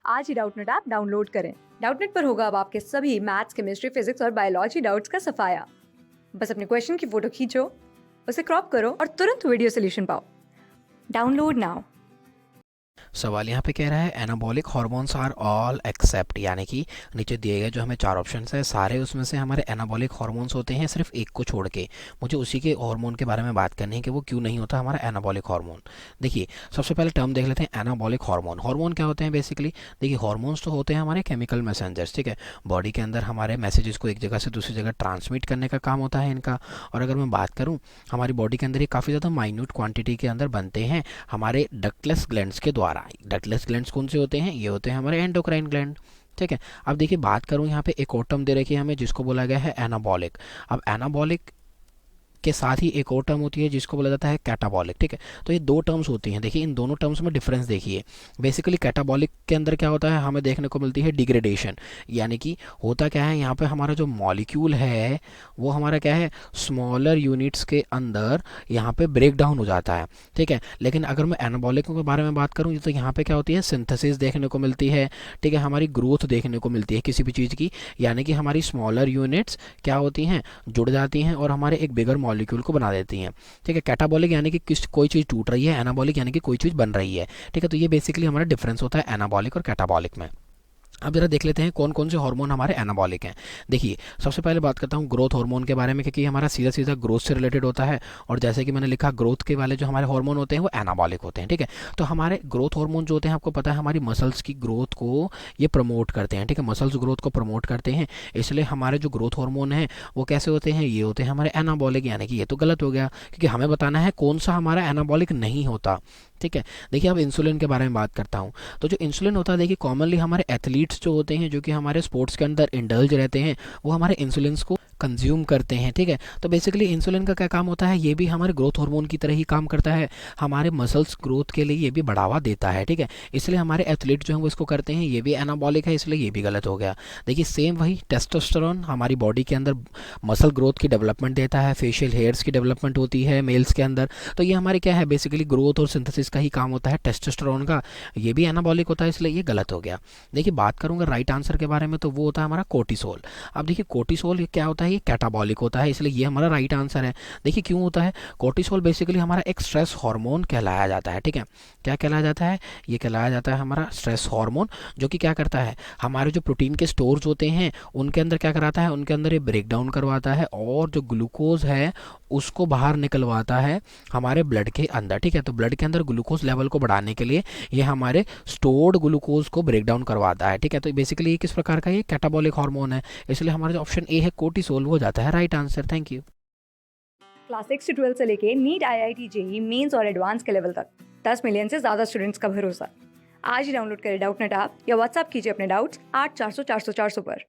आज ही Doubtnut app download करें। Doubtnut पर होगा अब आपके सभी मैथ्स, केमिस्ट्री, फिजिक्स और बायोलॉजी डाउट्स का सफाया। बस अपने क्वेश्चन की फोटो खींचो, उसे क्रॉप करो और तुरंत वीडियो सोल्यूशन पाओ। Download now. सवाल यहाँ पे कह रहा है anabolic hormones are all except, यानी कि नीचे दिए गए जो हमें चार ऑप्शंस है सारे उसमें से हमारे एनाबॉलिक हार्मोन्स होते हैं, सिर्फ एक को छोड़ के। मुझे उसी के हार्मोन के बारे में बात करनी है कि वो क्यों नहीं होता हमारा एनाबॉलिक हार्मोन। देखिए, सबसे पहले टर्म देख लेते हैं एनाबॉलिक हार्मोन। हार्मोन क्या होते हैं बेसिकली? देखिए, हार्मोन्स तो होते हैं हमारे केमिकल मैसेंजर्स, ठीक है। बॉडी के अंदर हमारे मैसेजेस को एक जगह से दूसरी जगह ट्रांसमिट करने का काम होता है इनका। और अगर मैं बात करूँ, हमारी बॉडी के अंदर ये काफ़ी ज़्यादा माइन्यूट क्वांटिटी के अंदर बनते हैं हमारे डक्टलेस ग्लैंड्स के द्वारा। डक्टलेस ग्लैंड्स कौन से होते हैं? ये होते हैं हमारे एंडोक्राइन ग्लैंड, ठीक है। अब देखिए, बात करूं यहाँ पे एक और टर्म दे रखी है हमें जिसको बोला गया है एनाबॉलिक। अब एनाबॉलिक के साथ ही एक और टर्म होती है जिसको बोला जाता है कैटाबॉलिक, ठीक है। तो ये दो टर्म्स होती हैं। देखिए, इन दोनों टर्म्स में डिफरेंस देखिए। बेसिकली कैटाबॉलिक के अंदर क्या होता है, हमें देखने को मिलती है डिग्रेडेशन, यानी कि होता क्या है यहाँ पे हमारा जो मॉलिक्यूल है वो हमारा क्या है, स्मॉलर यूनिट्स के अंदर यहाँ पे ब्रेक डाउन हो जाता है, ठीक है। लेकिन अगर मैं एनाबॉलिक के बारे में बात करूँ तो यहाँ पे क्या होती है, सिंथेसिस देखने को मिलती है, ठीक है। हमारी ग्रोथ देखने को मिलती है किसी भी चीज़ की, यानी कि हमारी स्मॉलर यूनिट्स क्या होती हैं, जुड़ जाती हैं और हमारे एक बिगर मॉलिक्यूल को बना देती हैं, ठीक है। कैटाबॉलिक यानी कि कोई चीज़ टूट रही है, एनाबॉलिक यानी कि कोई चीज़ बन रही है, ठीक है। तो ये बेसिकली हमारा डिफरेंस होता है एनाबॉलिक और कैटाबॉलिक में। अब जरा देख लेते हैं कौन कौन से हार्मोन हमारे एनाबॉलिक हैं। देखिए, सबसे पहले बात करता हूँ ग्रोथ हार्मोन के बारे में, क्योंकि हमारा सीधा सीधा ग्रोथ से रिलेटेड होता है। और जैसे कि मैंने लिखा, ग्रोथ के वाले जो हमारे हार्मोन होते हैं वो एनाबॉलिक होते हैं, ठीक है। तो हमारे ग्रोथ हार्मोन जो होते हैं, आपको पता है हमारी मसल्स की ग्रोथ को ये प्रमोट करते हैं, ठीक है। मसल्स ग्रोथ को प्रमोट करते हैं, इसलिए हमारे जो ग्रोथ हार्मोन है वो कैसे होते हैं, ये होते हैं हमारे एनाबॉलिक। यानी कि ये तो गलत हो गया, क्योंकि हमें बताना है कौन सा हमारा एनाबॉलिक नहीं होता, ठीक है। देखिए, अब इंसुलिन के बारे में बात करता हूँ। तो जो इंसुलिन होता है, देखिए कॉमनली हमारे एथलीट्स जो होते हैं, जो कि हमारे स्पोर्ट्स के अंदर इंडल्ज रहते हैं, वो हमारे इंसुलिन को कंज्यूम करते हैं, ठीक है। तो बेसिकली इंसुलिन का क्या काम होता है, ये भी हमारे ग्रोथ हार्मोन की तरह ही काम करता है, हमारे मसल्स ग्रोथ के लिए ये भी बढ़ावा देता है, ठीक है। इसलिए हमारे एथलीट जो हैं वो इसको करते हैं, ये भी एनाबॉलिक है, इसलिए ये भी गलत हो गया। देखिए, सेम वही टेस्टोस्टेरोन हमारी बॉडी के अंदर मसल ग्रोथ की डेवलपमेंट देता है, फेशियल हेयर्स की डेवलपमेंट होती है मेल्स के अंदर। तो ये हमारे क्या है, बेसिकली ग्रोथ और सिंथेसिस का ही काम होता है टेस्टोस्टेरोन का, ये भी एनाबॉलिक होता है, इसलिए ये गलत हो गया। देखिए, बात करूंगा राइट आंसर के बारे में, तो वो होता है हमारा कोर्टिसोल। अब देखिए, कोर्टिसोल ये क्या होता है, ये कैटाबॉलिक होता है, इसलिए ये हमारा राइट आंसर है। देखिए, क्यों होता है कोर्टिसोल, बेसिकली हमारा एक स्ट्रेस हार्मोन कहलाया जाता है, ठीक है। क्या कहलाया जाता है, ये कहलाया जाता है हमारा स्ट्रेस हार्मोन, जो कि क्या करता है, हमारे जो प्रोटीन के स्टोर्स होते हैं उनके अंदर क्या कराता है, उनके अंदर ये ब्रेक डाउन करवाता है और जो ग्लूकोज है उसको बाहर निकलवाता है हमारे ब्लड के अंदर, ठीक है। तो ब्लड के अंदर ग्लूकोज लेवल को बढ़ाने के लिए ये हमारे स्टोर्ड ग्लूकोज को ब्रेक डाउन करवाता है, ठीक है। तो बेसिकली ये किस प्रकार का, ये कैटाबॉलिक हार्मोन है, इसलिए हमारा जो ऑप्शन ए है कोर्टिसोल वो जाता है right answer. Thank you. Class 6 से 12 से लेके नीट, IIT, जेई मेंस और एडवांस के लेवल तक 10 मिलियन से ज्यादा स्टूडेंट्स का भरोसा। आज ही डाउनलोड करें डाउटनेट ऐप या व्हाट्सएप कीजिए अपने डाउट्स 8400 400 400 पर।